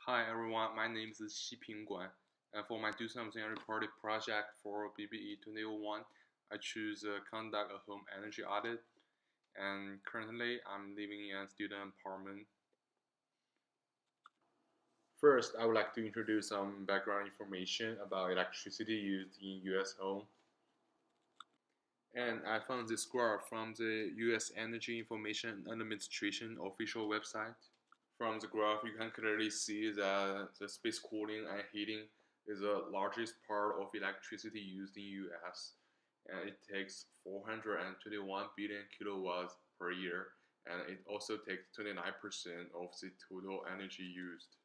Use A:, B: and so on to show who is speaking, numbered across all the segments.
A: Hi everyone, my name is Xiping Guan, and for my Do Something Reported project for BBE 2001, I choose conduct a home energy audit, and currently I'm living in a student apartment. First, I would like to introduce some background information about electricity used in US home. And I found this graph from the US Energy Information Administration official website. From the graph, you can clearly see that the space cooling and heating is the largest part of electricity used in US, and it takes 421 billion kilowatts per year, and it also takes 29% of the total energy used.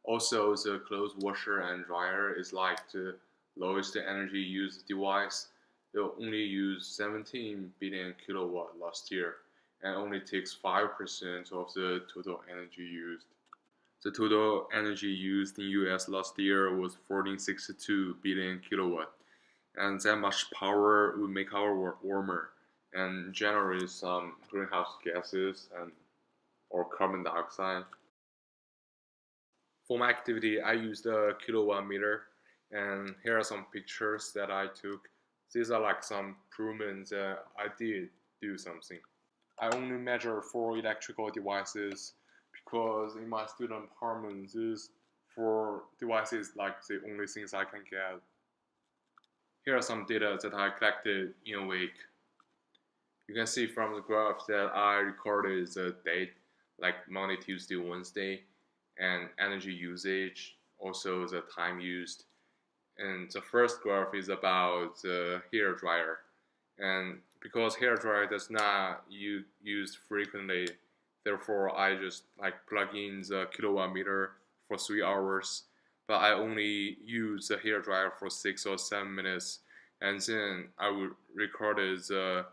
A: Also, the clothes washer and dryer is like the lowest energy used device. It only used 17 billion kilowatt last year and only takes 5% of the total energy used. The total energy used in US last year was 1462 billion kilowatt, and that much power would make our world warmer and generate some greenhouse gases and or carbon dioxide. For my activity, I used a kilowatt meter, and here are some pictures that I took. These are like some improvements that I did do something. I only measure for electrical devices because in my student apartment, these for devices like the only things I can get. Here are some data that I collected in a week. You can see from the graph that I recorded the date, like Monday, Tuesday, Wednesday, and energy usage, also the time used. And the first graph is about the hair dryer. And because hair dryer does not used frequently, therefore I just plug in the kilowatt meter for 3 hours, but I only use the hair dryer for 6 or 7 minutes, and then I will record the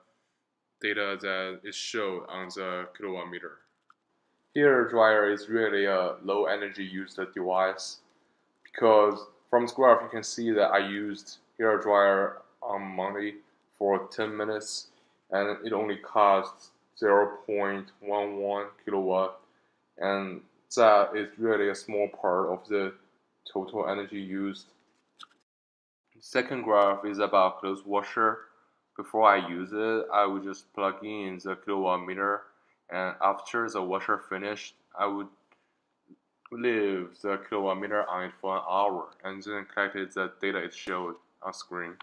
A: data that is shown on the kilowatt meter. Hair dryer is really a low energy used device because from this graph you can see that I used hair dryer on Monday for 10 minutes and it only costs 0.11 kilowatt, and that is really a small part of the total energy used. The second graph is about clothes washer. Before I use it, I would just plug in the kilowatt meter, and after the washer finished, I would leave the kilowatt meter on it for an hour and then collected the data it showed on screen.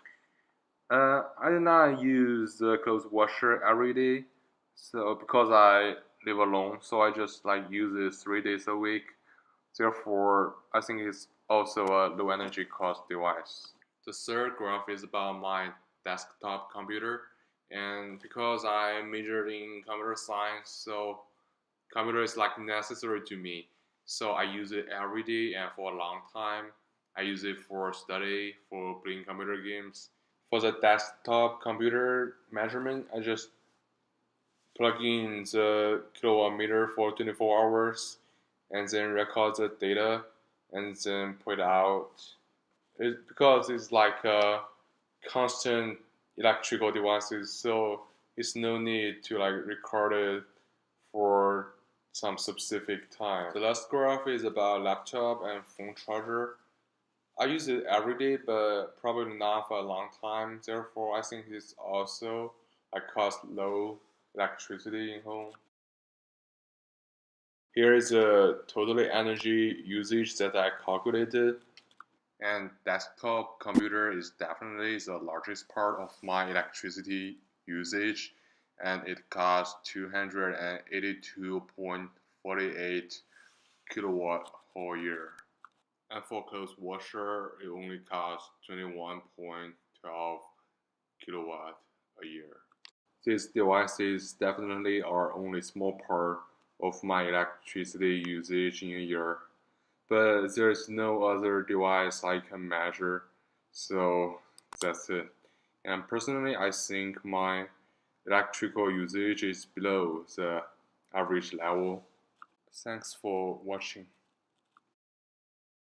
A: I did not use the clothes washer every day, so because I live alone, so I just use it 3 days a week. Therefore, I think it's also a low energy cost device. The third graph is about my desktop computer, and because I majored in computer science, so computer is necessary to me. So I use it every day and for a long time. I use it for study, for playing computer games. For the desktop computer measurement, I just plug in the kilowatt meter for 24 hours and then record the data and then put it out. Because it's like a constant electrical devices, so it's no need to record it for some specific time. The last graph is about laptop and phone charger. I use it every day, but probably not for a long time. Therefore, I think it's also cost low electricity in home. Here is the total energy usage that I calculated. And desktop computer is definitely the largest part of my electricity usage, and it costs 282.48 kilowatt whole year. And for clothes washer, it only costs 21.12 kilowatt a year. These devices definitely are only small part of my electricity usage in a year, but there's no other device I can measure, so that's it. And personally, I think my electrical usage is below the average level. Thanks for watching.